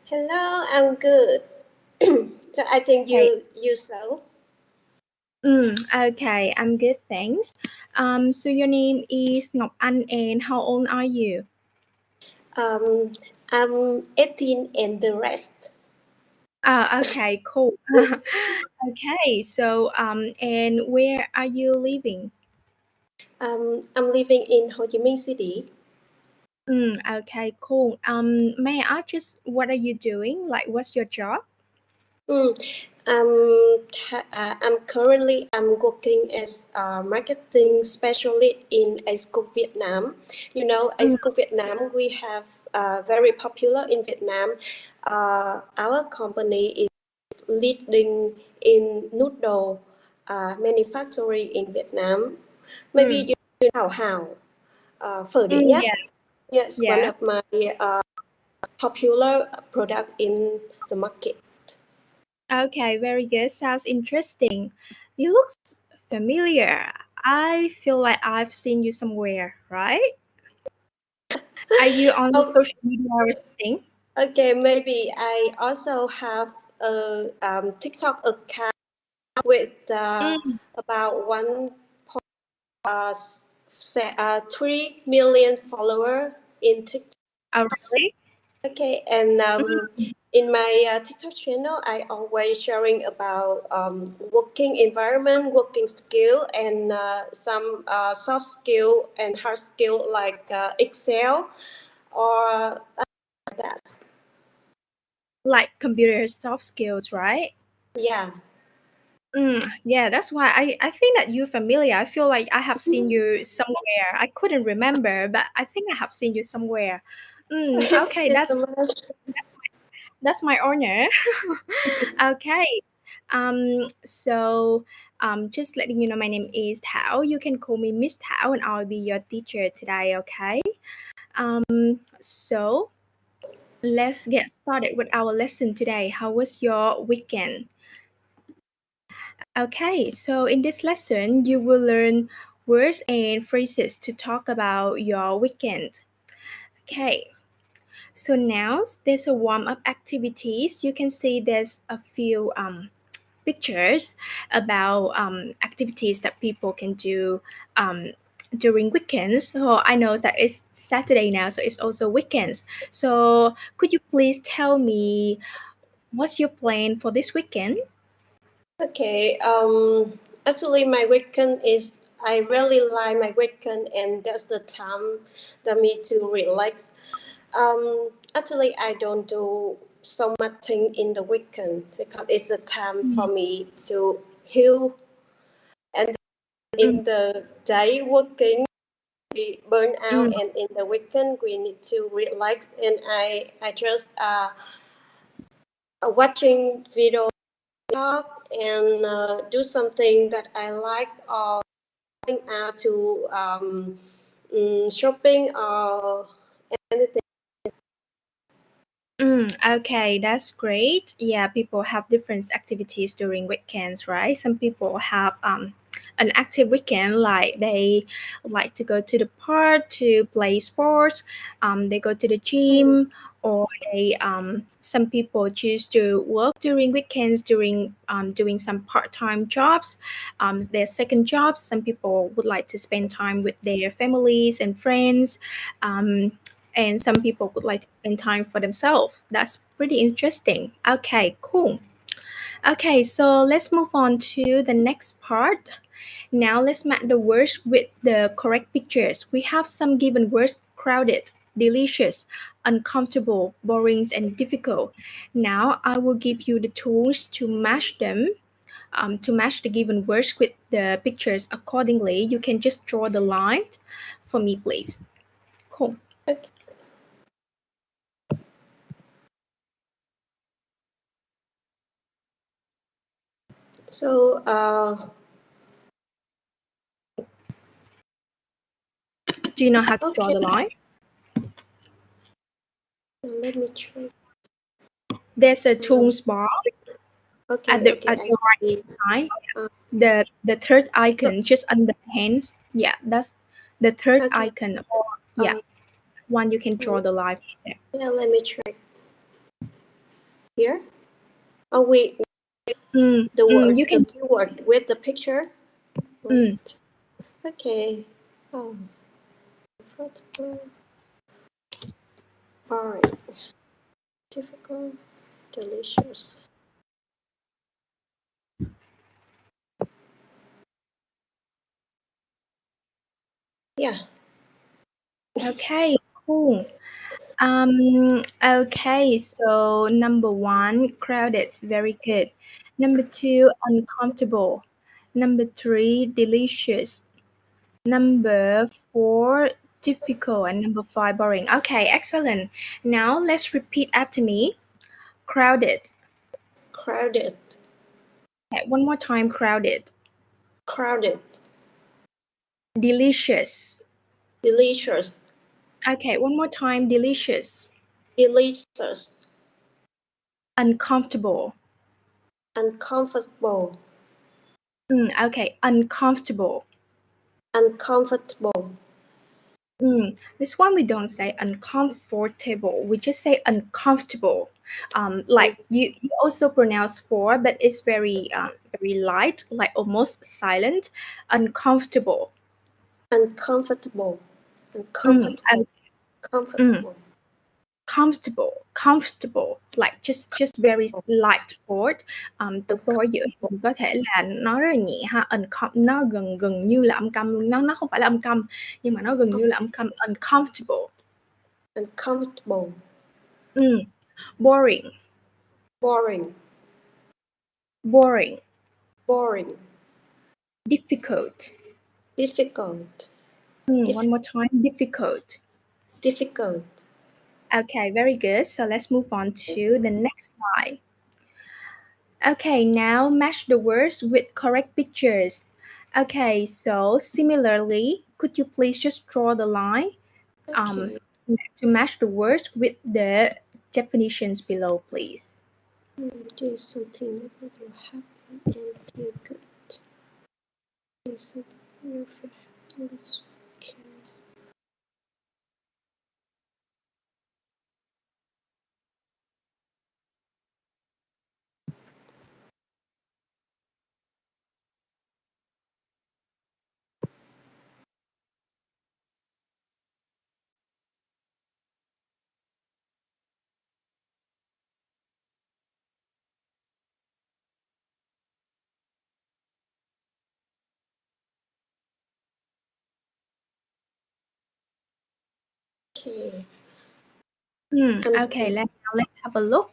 Hello, I'm good. So I think Okay. you so. Okay, I'm good, thanks. So your name is Ngọc Anh, and how old are you? Um, I'm 18 and the rest. Okay, cool. Okay, so and where are you living? I'm living in Ho Chi Minh City. Okay, cool. May I ask just what are you doing? Like, what's your job? Mm, I'm currently working as a marketing specialist in a school Vietnam. You know, a Mm, school Vietnam we have very popular in Vietnam. Our company is leading in noodle manufacturing in Vietnam. Maybe mm, you know Hào Hào, phở đệ nhất. yeah, Yes, one yeah. of my popular product in the market. Okay, very good. Sounds interesting. You look familiar. I feel like I've seen you somewhere, right? Are you on Oh, social media or something? okay. Maybe I also have a TikTok account with about 3 million follower in TikTok. Oh, really? Okay, and Mm, in my TikTok channel, I always sharing about working environment, working skill, and some soft skill and hard skill like Excel or that. like computer soft skills, right? Yeah. Yeah, that's why I think that you're familiar. I feel like I have seen you somewhere. I couldn't remember, but I think I have seen you somewhere. Thank Okay, you so much. that's my honor. Okay. Just letting you know, my name is Thảo. You can call me Miss Thảo, and I'll be your teacher today. Okay. So let's get started with our lesson today. How was your weekend? Okay, so in this lesson, you will learn words and phrases to talk about your weekend. Okay, so now there's a warm up activities. You can see there's a few pictures about activities that people can do um, during weekends. So I know that it's Saturday now, so it's also weekends. So could you please tell me what's your plan for this weekend? Okay. Actually, my weekend is. I really like my weekend, and that's the time that me to relax. Actually, I don't do so much thing in the weekend because it's a time for me to heal. And Mm, in the day working, we burn out, mm, and in the weekend we need to relax. And I just watching video talk and do something that I like or going out to shopping or anything. okay, that's great. Yeah, people have different activities during weekends, right? Some people have an active weekend, like they like to go to the park to play sports. They go to the Mm. gym, or they some people choose to work during weekends, during doing some part-time jobs, their second jobs. Some people would like to spend time with their families and friends. Um, and some people would like to spend time for themselves. That's pretty interesting. Okay, cool. Okay, so let's move on to the next part. Now let's match the words with the correct pictures. We have some given words: crowded, delicious, uncomfortable, boring, and difficult. Now I will give you the tools to match them. To match the given words with the pictures accordingly. You can just draw the line for me, please. Cool. Okay. So Do you know how to draw okay, the line? let me try. There's a Um, tools bar okay, okay, at I your right see. side. Uh, The third so icon just under the hands. Yeah, that's the third okay. icon. Or yeah, Um, one you can draw the line from there. yeah, let me try. Here? Oh, wait, Mm, the word, you the can. keyword with the picture. Mm, Right. Okay. Oh, comfortable, boring, difficult, delicious. Yeah. okay, cool. Okay, so number one, crowded, very good. Number two, uncomfortable. Number three, delicious. Number four, difficult. And number five, boring. Okay, excellent. Now let's repeat after me. Crowded. Crowded, Okay, one more time, crowded. crowded, Delicious. delicious, Okay, one more time, delicious. delicious, Uncomfortable. uncomfortable, Okay, uncomfortable. uncomfortable, This one we don't say uncomfortable. We just say uncomfortable. Like you also pronounce for, but it's very light, like almost silent. Uncomfortable. uncomfortable, Mm, uncomfortable, mm, comfortable, comfortable, comfortable. Like just very light word. Từ phối giữa uncomfortable, hình có thể là nó rất là nhẹ ha. Nó gần gần như là âm câm luôn. Nó không phải là âm câm, nhưng mà nó gần như là âm câm. Uncomfortable. uncomfortable, Mm, boring. boring, Boring. boring, Difficult. difficult, One more time. Difficult. difficult. Okay, very good. So let's move on to the next slide. Okay, now match the words with correct pictures. Okay, so similarly, could you please just draw the line um, Okay. to match the words with the definitions below, please? Doing something that make you happy and feel good. Doing something you feel happy. Let's okay. Okay. Okay, now let's have a look.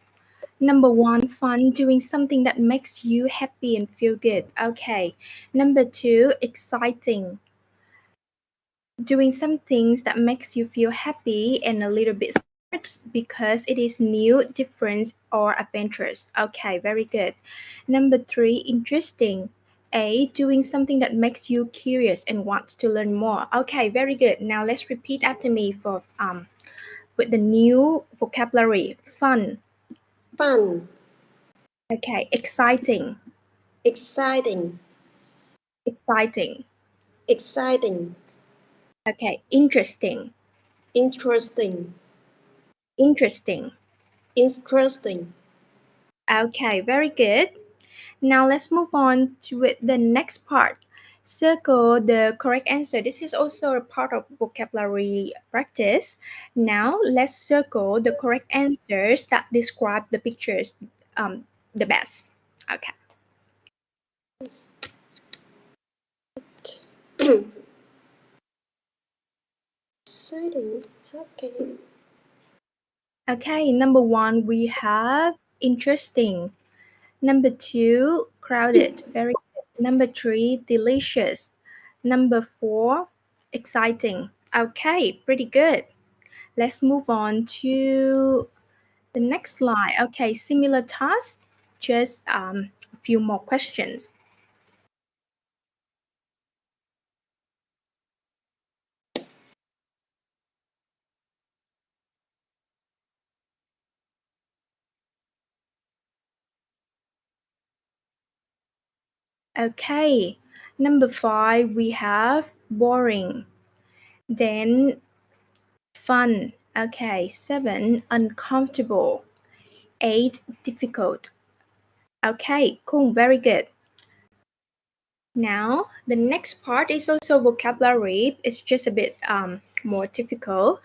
Number one, fun, doing something that makes you happy and feel good. Okay. Number two, exciting, doing some things that makes you feel happy and a little bit scared because it is new, different, or adventurous. Okay, very good. Number three, interesting. A, doing something that makes you curious and want to learn more. Okay, very good. Now let's repeat after me for with the new vocabulary. Fun. Fun, Okay, exciting. exciting, Exciting. exciting, Okay, interesting. interesting, Interesting. interesting. Okay, very good. Now let's move on to the next part. Circle the correct answer. This is also a part of vocabulary practice. Now let's circle the correct answers that describe the pictures the best. Okay. Exciting. Okay. Okay, number one, we have interesting. Number two, crowded. Very good. Number three, delicious. Number four, exciting. Okay, pretty good. Let's move on to the next slide. Okay, similar task, just a few more questions. Okay, number five, we have boring. Then fun. Okay, seven, uncomfortable. 8, difficult. Okay, cool, very good. Now, the next part is also vocabulary. It's just a bit more difficult.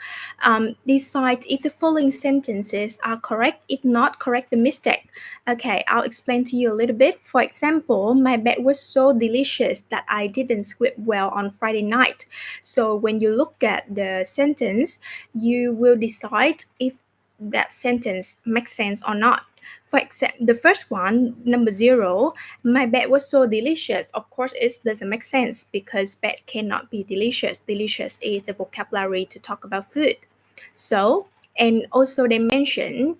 Decide if the following sentences are correct. If not, correct the mistake. Okay, I'll explain to you a little bit. For example, my bed was so delicious that I didn't sleep well on Friday night. So when you look at the sentence, you will decide if that sentence makes sense or not. For example, the first one, number 0, my bed was so delicious. Of course, it doesn't make sense because bed cannot be delicious. Delicious is the vocabulary to talk about food. So, and also they mention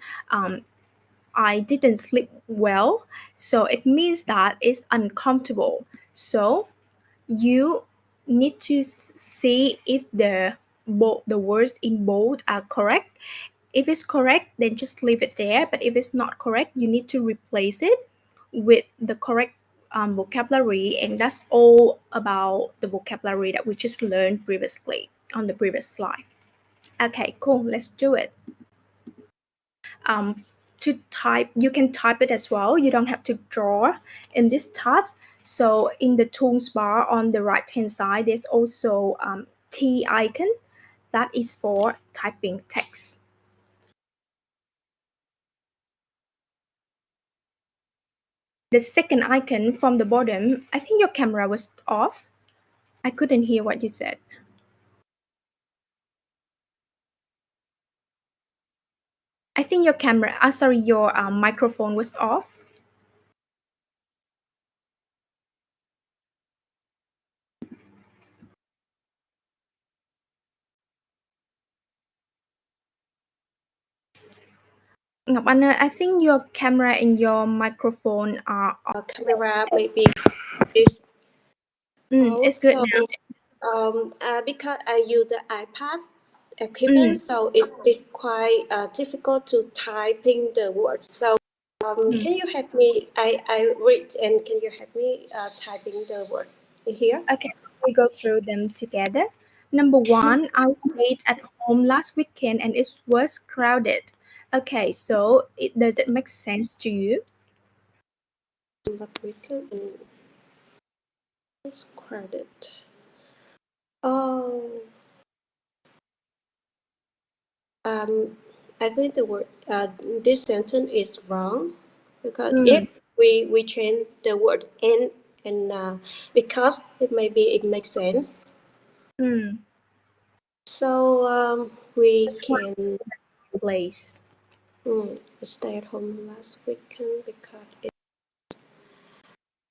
I didn't sleep well. So it means that it's uncomfortable. So you need to see if the words in bold are correct. If it's correct, then just leave it there. But if it's not correct, you need to replace it with the correct vocabulary. And that's all about the vocabulary that we just learned previously on the previous slide. Okay, cool. Let's do it. To type, you can type it as well. You don't have to draw in this task. So in the tools bar on the right hand side, there's also T icon that is for typing text. The second icon from the bottom, I think your camera was off. I couldn't hear what you said. I think your camera, sorry, your microphone was off. Ngọc Anh, I think your camera and your microphone are off. Camera maybe is It's both. good So now. because I use the iPad equipment, so it's quite difficult to typing the words. So can you help me? I read and can you help me typing the word here? Okay, we go through them together. Number 1, I stayed at home last weekend and it was crowded. Okay, so does it make sense to you? The weekend and it's crowded. Oh, I think the word this sentence is wrong because Mm, if we change the word and because it makes sense. mm. So we Which one can place? stay at home last weekend because it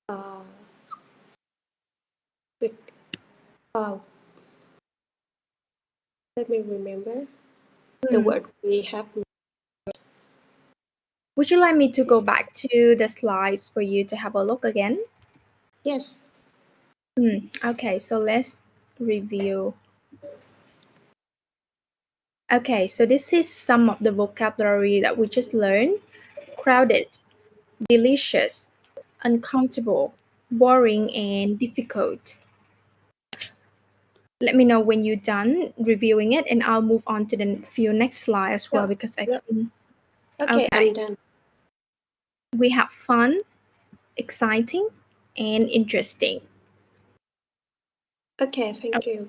uh, week, uh let me remember the Mm. word we have. Would you like me to go back to the slides for you to have a look again? Yes. Okay, so let's review. Okay, so this is some of the vocabulary that we just learned. Crowded, delicious, uncomfortable, boring, and difficult. Let me know when you're done reviewing it, and I'll move on to the few next slide as well Yep. because I Yep. think. Okay, Okay, I'm done. we have fun, exciting, and interesting. Okay, thank you.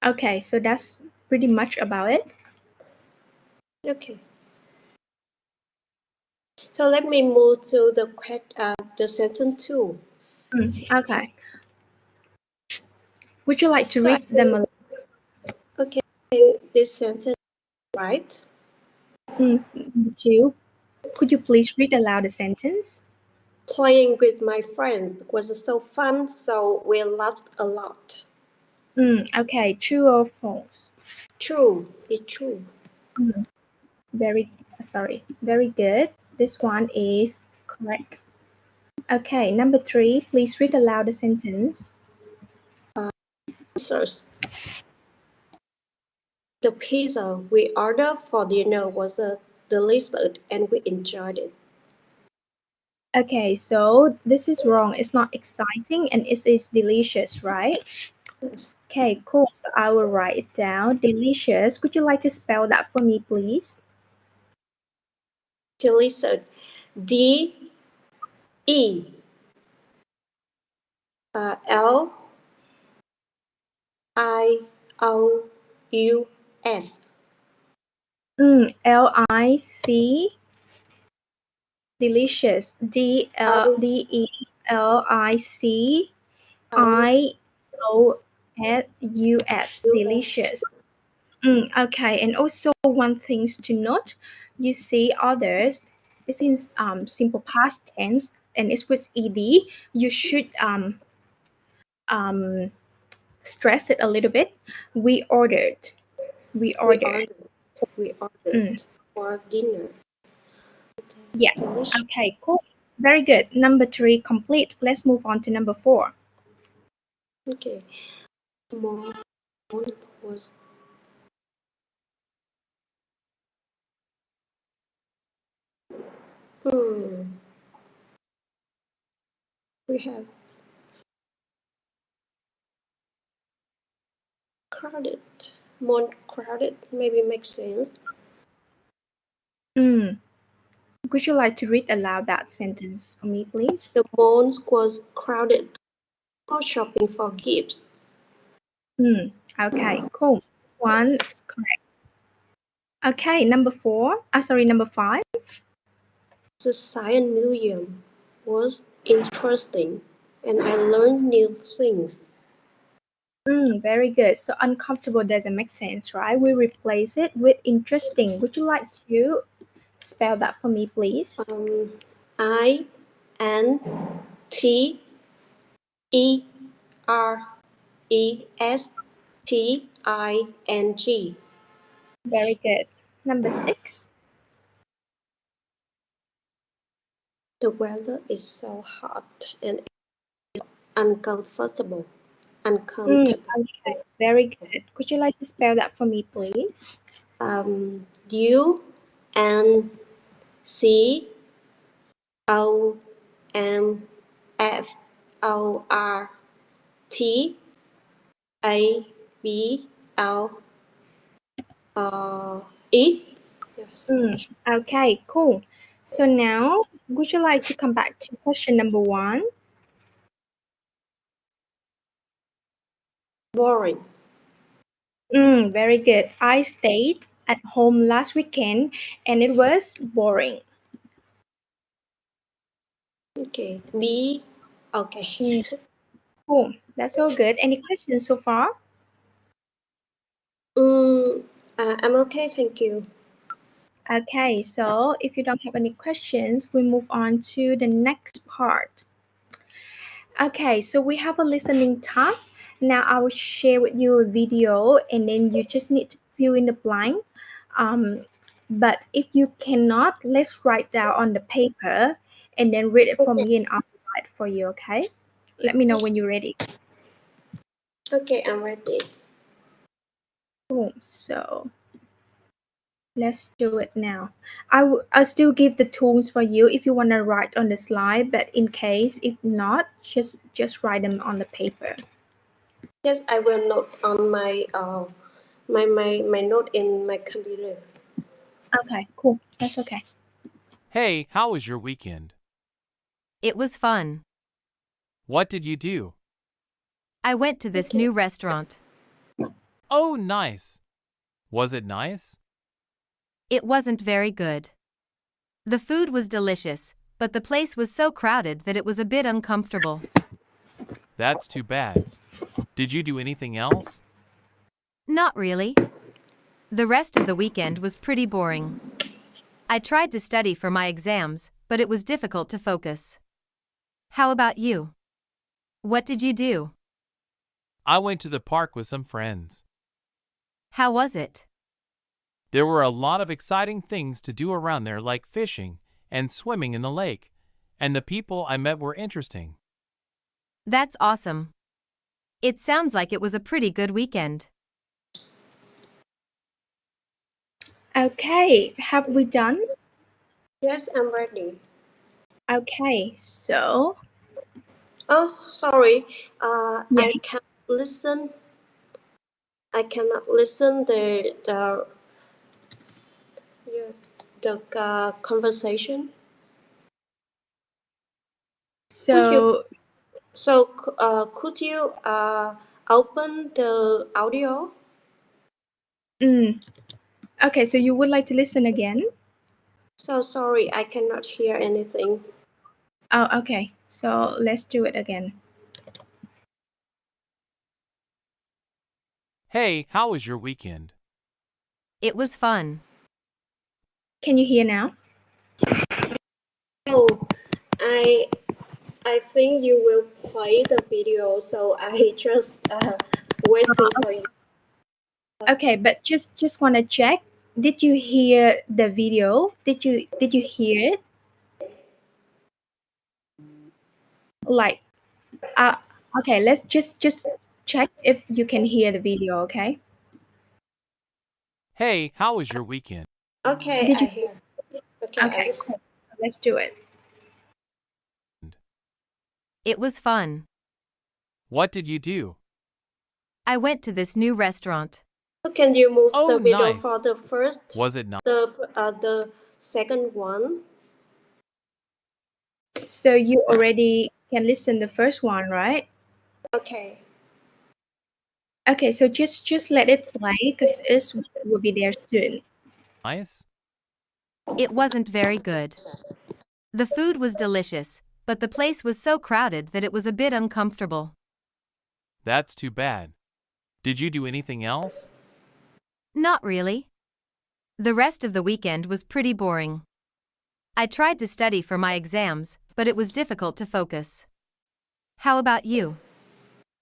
Okay, so that's pretty much about it. Okay. So let me move to the sentence 2. Okay. Would you like to So I read them? think, okay, this sentence right. Me too. Could you please read aloud the sentence? Playing with my friends was so fun, so we laughed a lot. Okay, true or false? True, it's true. Very, sorry, very good. This one is correct. Okay, number 3, please read aloud the sentence. Answers. The pizza we ordered for dinner was delicious and we enjoyed it. Okay, so this is wrong. It's not exciting and it is delicious, right? Yes. Okay, cool. So I will write it down. Delicious. Could you like to spell that for me, please? delicious. Delicious. Delicious. O O Delicious. U S. Delicious. Okay, and also one things to note, you see others, it's in simple past tense and it's with ed. You should um, stress it a little bit. We ordered. We We ordered. ordered. We Mm, ordered for dinner. yeah. Delicious. Okay, cool. Very good. Number three complete. Let's move on to number four. Okay. More was hmm. We have crowded. More crowded maybe makes sense. Mm. Would you like to read aloud that sentence for me, please? The mall was crowded. Go shopping for gifts. Okay, cool. This one's correct. Okay, number four. Number five. The science museum was interesting, and I learned new things. Very good. So uncomfortable doesn't make sense, right? We replace it with interesting. Would you like to spell that for me, please? Interesting. Very good. Number six. The weather is so hot and uncomfortable. Uncomfortable. Okay, very good. Could you like to spell that for me, please? UNCFORTABLE. Yes. Okay, cool. So now, would you like to come back to question number one? Boring. Very good. I stayed at home last weekend and it was boring. Okay. B. Okay. Mm, cool. That's all good. Any questions so far? I'm okay, thank you. Okay, so if you don't have any questions, we move on to the next part. Okay, so we have a listening task. Now I will share with you a video and then you just need to fill in the blank. Um, but if you cannot, let's write down on the paper and then read it for Okay. me and I'll write for you, okay? Let me know when you're ready. Okay, I'm ready. Cool. So let's do it now. I'll still give the tools for you if you want to write on the slide, but in case if not, just write them on the paper. Yes, I will note on my note in my computer. Okay, cool. That's okay. Hey, how was your weekend? It was fun. What did you do? I went to this Okay. new restaurant. Oh, nice. Was it nice? It wasn't very good. The food was delicious, but the place was so crowded that it was a bit uncomfortable. That's too bad. Did you do anything else? Not really. The rest of the weekend was pretty boring. I tried to study for my exams, but it was difficult to focus. How about you? What did you do? I went to the park with some friends. How was it? There were a lot of exciting things to do around there, like fishing and swimming in the lake, and the people I met were interesting. That's awesome. It sounds like it was a pretty good weekend. Okay, have we done? Yes, I'm ready. Okay, so Oh, sorry. yeah, I can't listen. I cannot listen the yeah. the conversation. So, Could you open the audio? okay, so you would like to listen again? So sorry, I cannot hear anything. Oh, okay. So let's do it again. Hey, how was your weekend? It was fun. Can you hear now? Oh, I I think you will play the video, so I just waiting for you. Okay, but just want to check. Did you hear the video? Did you hear it? Like, uh, okay, let's just check if you can hear the video. Okay. Hey, how was your weekend? Okay, Did I you? hear. Okay, I Okay, listen. cool. Let's do it. It was fun. What did you do? I went to this new restaurant. Can you move Oh, the video for nice. the first, Was it not? the second one? So you already can listen the first one, right? Okay. Okay, so just let it play because it will be there soon. Nice? It wasn't very good. The food was delicious, but the place was so crowded that it was a bit uncomfortable. That's too bad. Did you do anything else? Not really. The rest of the weekend was pretty boring. I tried to study for my exams, but it was difficult to focus. How about you?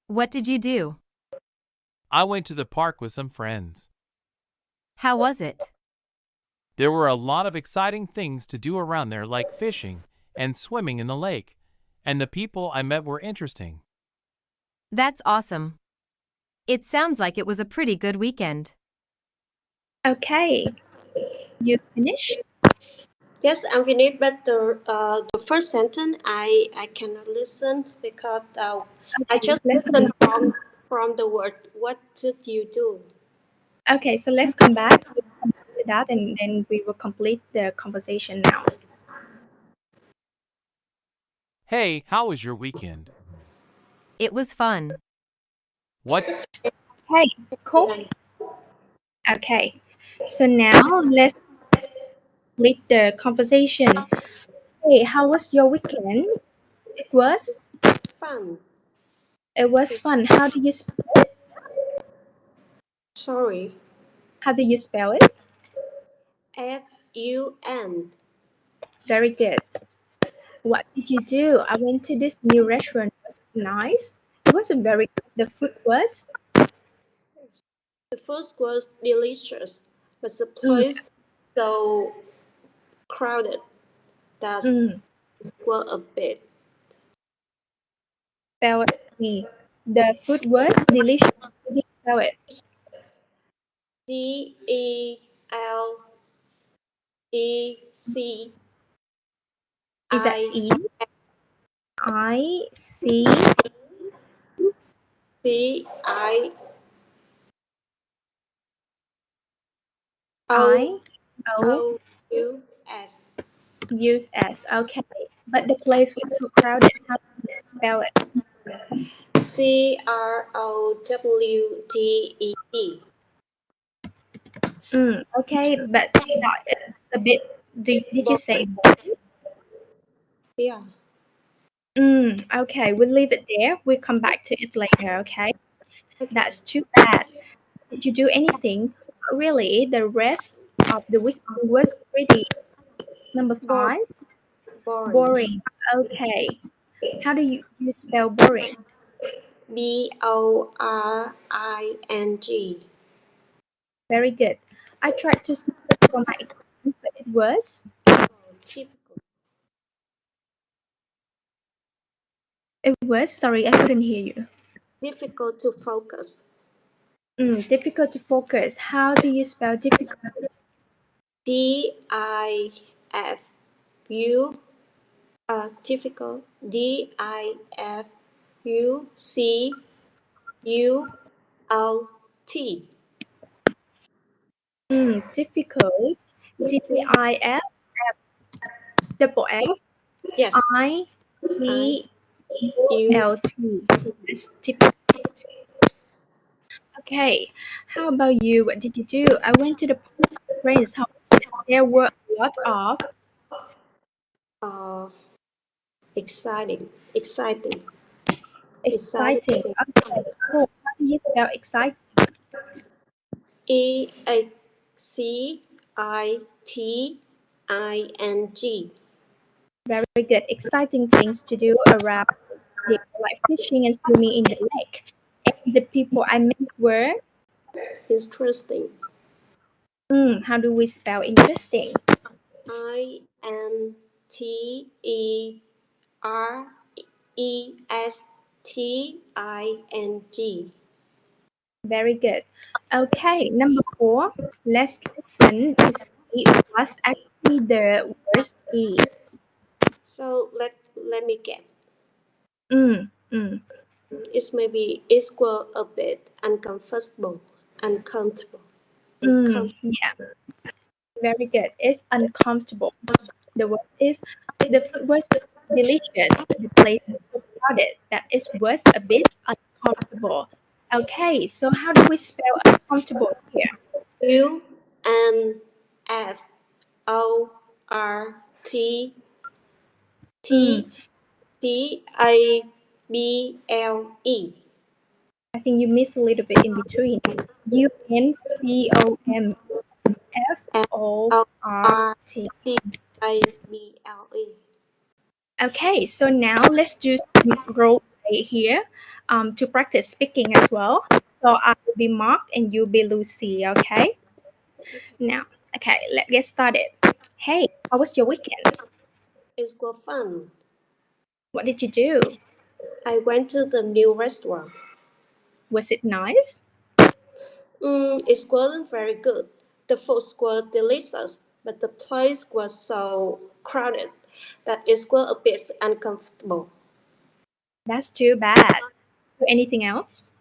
What did you do? I went to the park with some friends. How was it? There were a lot of exciting things to do around there, like fishing and swimming in the lake, and the people I met were interesting. That's awesome. It sounds like it was a pretty good weekend. Okay, you finish? Yes, I'm finished, but the first sentence I cannot listen because I Okay, just let's listen come. from the word. What did you do? Okay, so let's come back. We'll come back to that, and then we will complete the conversation now. Hey, how was your weekend? It was fun. What? Hey, cool. Okay, so now let's complete the conversation. Hey, how was your weekend? It was. Fun. It was fun. How do you spell it? Sorry. How do you spell it? FUN. Very good. What did you do? I went to this new restaurant. Was it nice? It wasn't very good. The food was. The food was delicious, but the Mm, place so crowded that mm, were a bit. spell it for me. The food was delicious. How do you spell it? DELEC Is that I EIC C I O I O O U S. use S? Okay, but the place was so crowded. How do you spell it? CROWDEE. Okay, but that is a bit. Did you say boring? Yeah. Okay, we'll leave it there. We'll come back to it later. Okay, that's too bad. Did you do anything? Really, the rest of the weekend was pretty. Number Boring. 5, Boring. boring. Okay, how do you spell boring? BORING. Very good. I tried to study for my exam, but Typical. it was. Sorry, I couldn't hear you. Difficult to focus. Difficult to focus. How do you spell difficult? DIFU. Difficult. DIFUCULT. Difficult. DIF double T. F Yes. I I T U. L T. That's difficult. Okay, how about you? What did you do? I went to the park with friends. How was it? There were a lot of Uh, exciting. Exciting. Exciting. exciting. Okay, cool. How do you spell exciting? EXCITING. Very good. Exciting things to do around there, like fishing and swimming in the lake. And the people I met were, Interesting. how do we spell interesting? INTERESTING. Very good. Okay, number four. Let's listen to see what actually the worst is. So let me guess. Mm, mm, It's maybe equal a bit uncomfortable, uncomfortable, uncomfortable. yeah, very good. It's uncomfortable. The word is the food was delicious, but the place was so crowded that it was a bit uncomfortable. Okay, so how do we spell uncomfortable here? UNFORTTABLE. Mm, I think you missed a little bit in between. UNCOM FORT. FORTTIBLE. Okay, so now let's do some role play here to practice speaking as well. So I will be Mark and you'll be Lucy, okay? Now, okay, let's get started. Hey, how was your weekend? It was fun. What did you do? I went to the new restaurant. Was it nice? It wasn't very good. The food was delicious, but the place was so crowded that it was a bit uncomfortable. That's too bad. Anything else?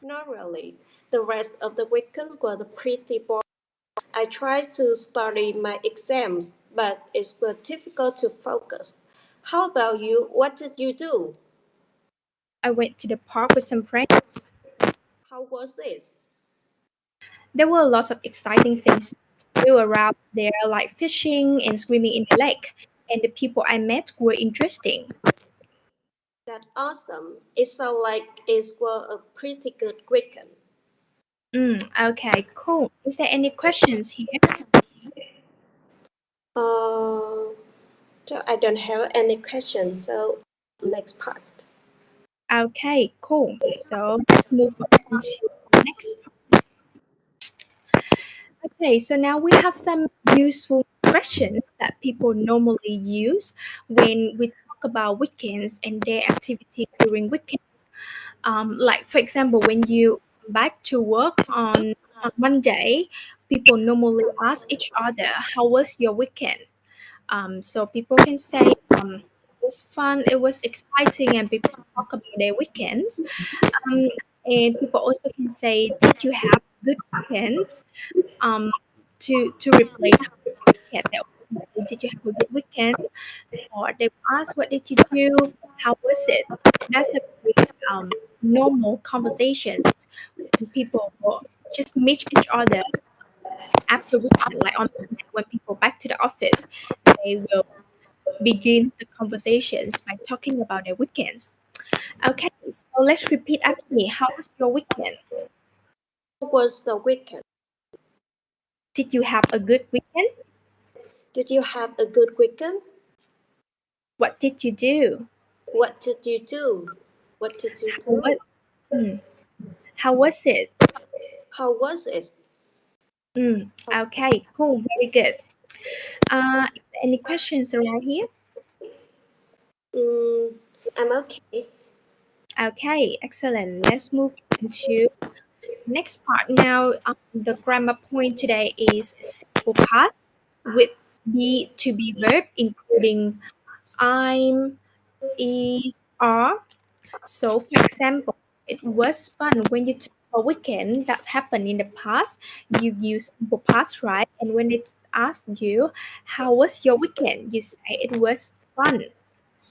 Not really. The rest of the weekend was pretty boring. I tried to study my exams, but it was difficult to focus. How about you? What did you do? I went to the park with some friends. How was this? There were lots of exciting things to do around there, like fishing and swimming in the lake. And the people I met were interesting. That's awesome. It sounds like it was a pretty good weekend. Okay, cool. Is there any questions here? Uh, so I don't have any questions. So next part. Okay, cool. So let's move on to the next part. Okay, so now we have some useful expressions that people normally use when we talk about weekends and their activity during weekends. Like for example, when you come back to work on Monday, people normally ask each other, "How was your weekend?" So people can say, "It was fun, it was exciting," and people talk about their weekends. Um, and people also can say, "Did you have a good weekend?" Um, to replace how was your weekend. They also can say, "Did you have a good weekend?" Or they ask, "What did you do? How was it?" That's a very normal conversation when people will just meet each other after weekend, like on Monday, when people back to the office, they will begin the conversations by talking about their weekends. Okay, so let's repeat after me. How was your weekend? How was the weekend? Did you have a good weekend? Did you have a good weekend? What did you do? What did you do? What did you What? do? Hmm. How was it? How was it? Okay, cool, very good. Is there any questions around here? Mm, I'm okay. Okay, excellent. Let's move on to next part now. The grammar point today is simple past with be to be verb, including I'm, is, are. So, for example, it was fun when you took a weekend that happened in the past. You use simple past, right? And when it asked you, how was your weekend? You say it was fun.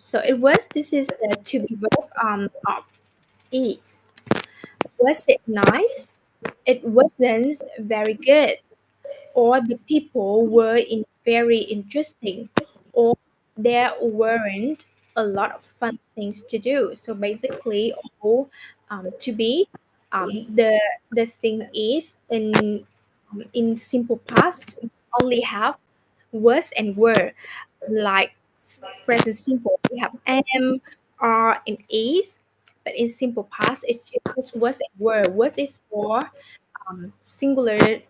So it was, this is the to be verb of is. Was it nice? It wasn't very good. Or the people were very interesting. Or there weren't a lot of fun things to do. So basically, all to be the thing is in simple past we only have was and were, like present simple we have am, are, and is, but in simple past it just was and were. Was is for singular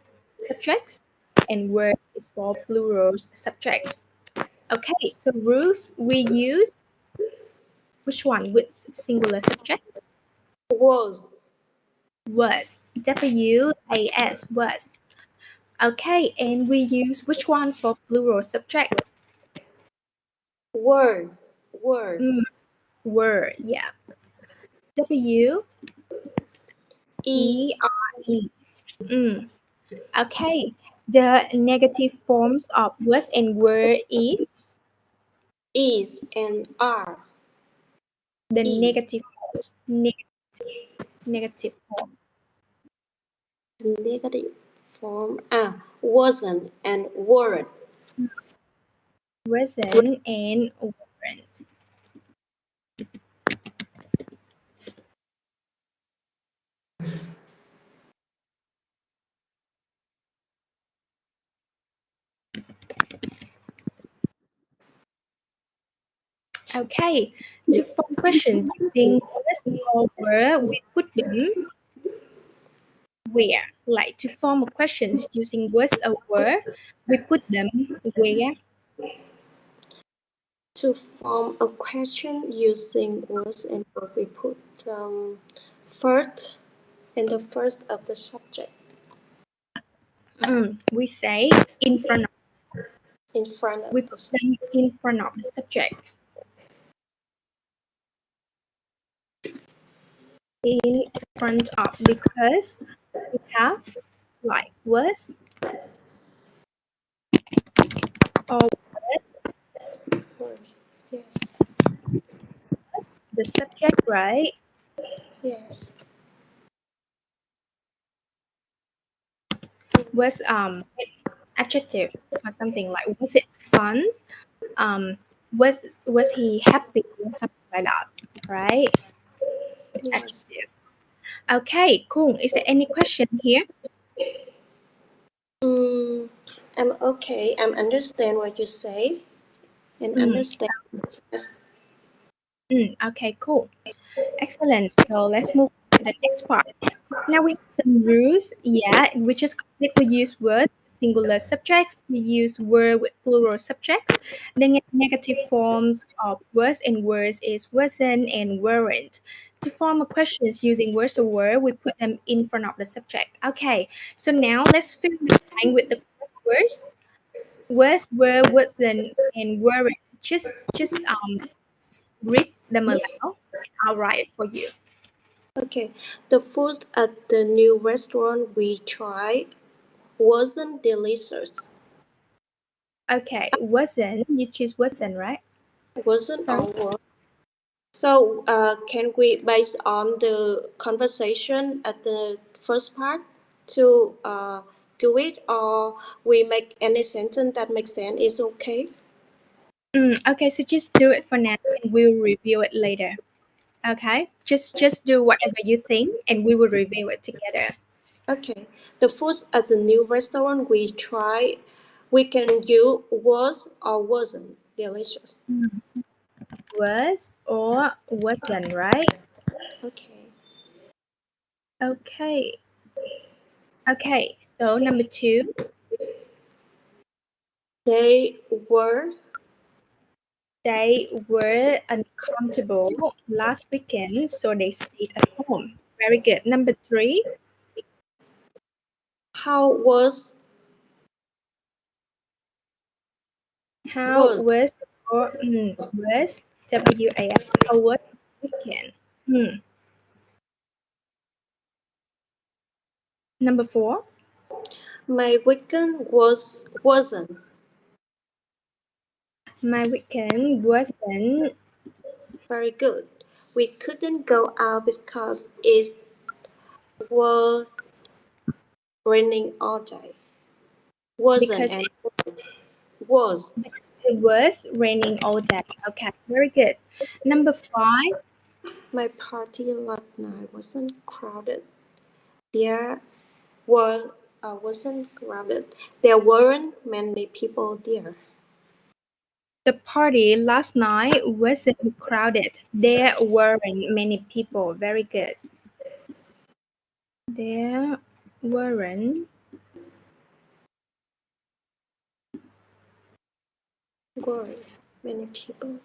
subjects and were is for plural subjects. Okay, so rules we use which one with singular subject? Was. Was, was. Okay, and we use which one for plural subjects? Were. Were. Mm, were, yeah. W E. E R E. Mm. Okay. The negative forms of was and were is Is and are. the Is. negative forms. Negative form. The negative form. Wasn't and weren't. Wasn't and weren't. Okay. To form questions using was or were, we put them where. Like to form questions using was or were, we put them where. To form a question using was and were, we put first in the first of the subject We say in front of. in front We of the put them in front of the subject. In front of because we have like was or word. Yes. was the subject, right? Yes. Was adjective for something like was it fun? Was he happy or something like that, right? Yes. Adjective. Okay, cool. Is there any question here? Mm, I'm okay. I'm understand what you say and Mm, understand. Yes. okay, cool. Excellent. So let's move to the next part. Now we have some rules. Yeah, we just complete. We use word singular subjects. We use word with plural subjects. The negative forms of words and words is wasn't and weren't. To form a questions using words or were, we put them in front of the subject. Okay, so now let's fill the blank with the correct words. Was, were, wasn't, and weren't. Just read them aloud. I'll write it for you. Okay. The food at the new restaurant we tried wasn't delicious. Okay, wasn't. You choose wasn't, right? Wasn't Sorry. or was. So, can we, based on the conversation at the first part, to do it, or we make any sentence that makes sense? Is okay. Okay, so just do it for now and we'll review it later. Okay? Just do whatever you think and we will review it together. Okay. The food at the new restaurant we tried, we can use was or wasn't delicious. Was or wasn't, right? Okay. Okay. Okay, so number two, They were. they were uncomfortable last weekend, so they stayed at home. Very good. Number three, How how was was or was WAS, how was weekend? Hmm. Number four, My weekend wasn't My weekend wasn't very good. We couldn't go out because it was raining all day. Wasn't because and was. it was raining all day. Okay, very good. Number 5, My party last night wasn't crowded. There were wasn't crowded. There weren't many people there. the party last night wasn't crowded. There weren't many people. Very good. There weren't Weren't many people.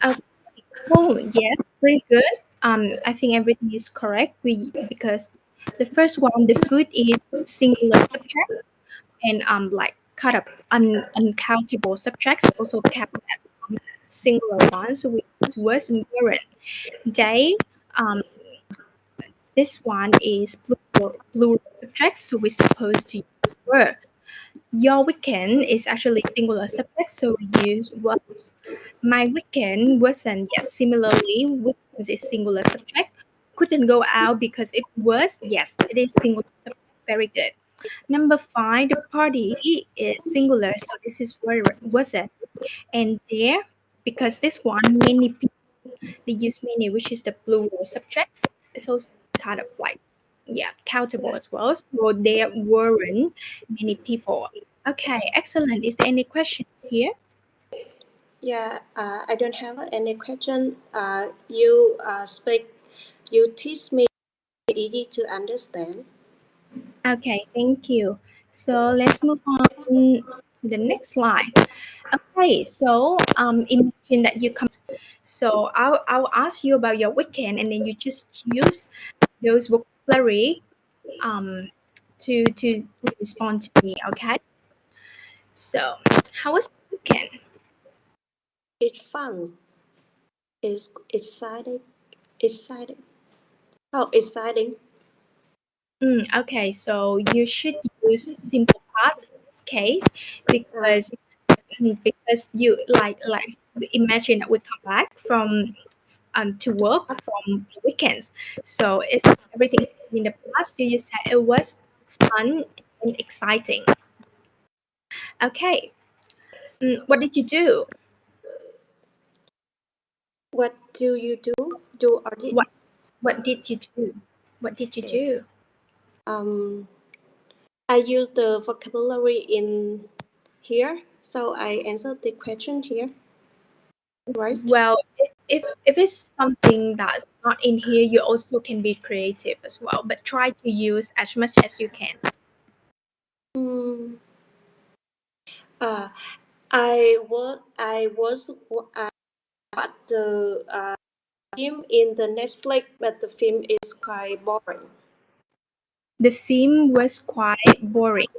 Okay, cool. Yes, pretty good. I think everything is correct. We because the first one, the food is singular subject and like cut up uncountable subjects also kept at singular ones. So we use was and weren't. Day, um, this one is plural subjects, so we're supposed to use were. Your weekend is actually singular subject, so we use was. My weekend wasn't. Yes, similarly, weekends is singular subject. Couldn't go out because it was. Yes, it is singular subject. Very good. Number 5, the party is singular, so this is where wasn't. And there, because this one many people they use many, which is the plural subjects. It's also kind of like countable as well. So there weren't many people. Okay, excellent. Is there any questions here? Yeah, I don't have any question. You teach me easy to understand. Okay, thank you. So let's move on to the next slide. Okay, so imagine that you come. So I'll ask you about your weekend, and then you just use those vocabulary um to respond to me. Okay. So how was your weekend? It's fun. It's exciting. Exciting. Oh, exciting. Okay, so you should use simple past in this case Uh, because you like imagine that we come back from to work from the weekends. So it's everything in the past. You just said it was fun and exciting. Okay. What did you do? what do you do? Do or did? What What did you do? What did you Okay. do? Um, I use the vocabulary in here, so I answered the question here, right? Well, if it's something that's not in here, you also can be creative as well. But try to use as much as you can. Mm, uh, I was at the film in the Netflix, but the film is quite boring. The theme was quite boring.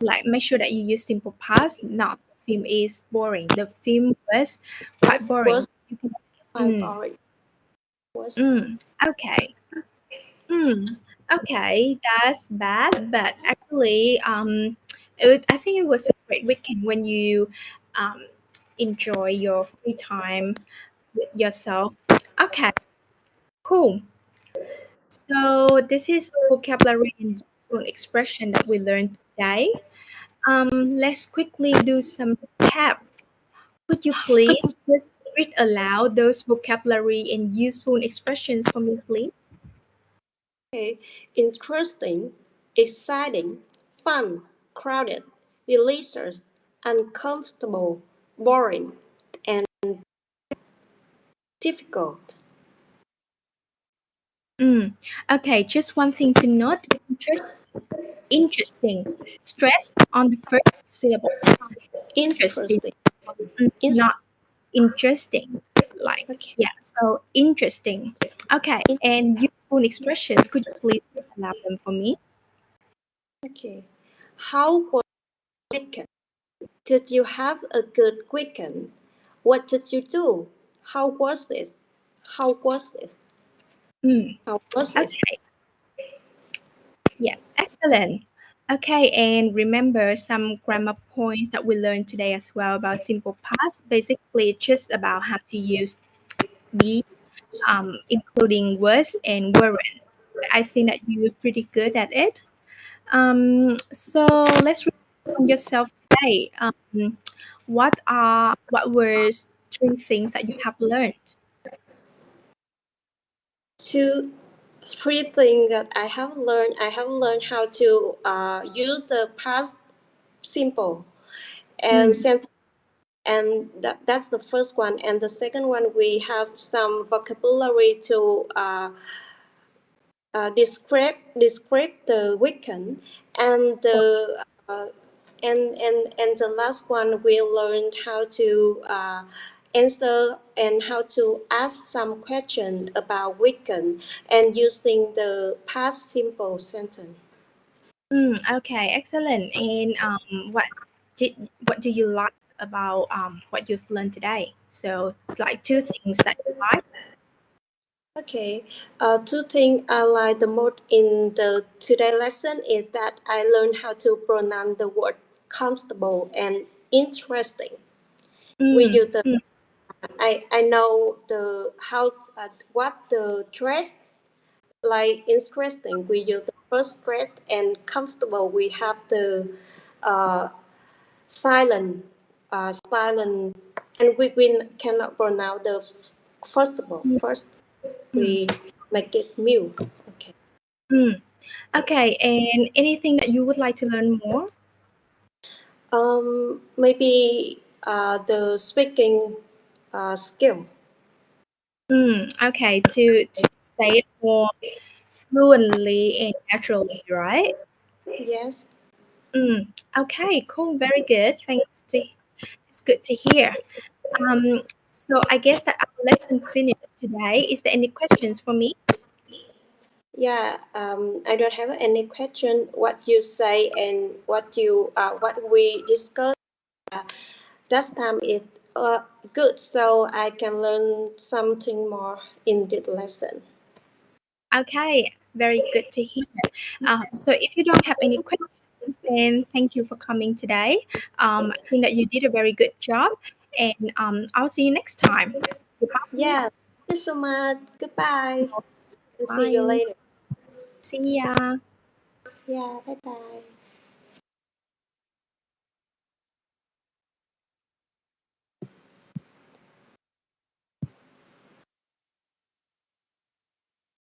Like make sure that you use simple past. Not the film is boring. The film was quite boring. Was You can quite mm, boring. Was okay. Hmm. Okay, that's bad, but actually, I think it was a great weekend when you um, enjoy your free time with yourself. Okay, cool. So this is vocabulary and useful expression that we learned today. Let's quickly do some recap. Could you please just read aloud those vocabulary and useful expressions for me, please? okay. Interesting, exciting, fun, crowded, delicious, uncomfortable, boring, and difficult. Mm. Okay, just one thing to note. Interesting. Stress on the first syllable. Interesting, Interesting. Ins- not interesting. Like, okay. yeah, so interesting. Okay, and useful expressions, could you please allow them for me? Okay. How was weekend? Did you have a good weekend? What did you do? How was this? How was this? Mm, How was it? okay. Yeah, excellent. Okay, and remember some grammar points that we learned today as well about simple past. Basically, it's just about how to use be, including was and weren't. I think that you were pretty good at it. So let's reflect on yourself today. What were three things that you have learned? Two, three things that I have learned. I have learned how to use the past simple and Mm, sentence, and that's the first one. And the second one, we have some vocabulary to describe the weekend, and the and the last one we learned how to answer and how to ask some question about weekend and using the past simple sentence. okay, excellent. And what do you like about what you've learned today? So like two things that you like. Okay, two things I like the most in the today lesson is that I learned how to pronounce the word comfortable and interesting. We Mm, use the mm, I know the how what the dress like interesting. We use the first dress and comfortable. We have the uh, silent silent, and we cannot pronounce the first of all. mm, First mm, we make it mute. Okay. mm. Okay, and anything that you would like to learn more? Maybe the speaking skill. Okay, to say it more fluently and naturally, right? Yes. Mm, okay, cool, very good. It's good to hear. So I guess that our lesson finished today. Is there any questions for me? Yeah, I don't have any question. What you say and what we discussed last time is good, so I can learn something more in this lesson. Okay, very good to hear. So if you don't have any questions, then thank you for coming today. I think that you did a very good job, and I'll see you next time. Goodbye. Yeah, thank you so much. Goodbye. And see you Bye. later. See ya. Yeah, bye bye.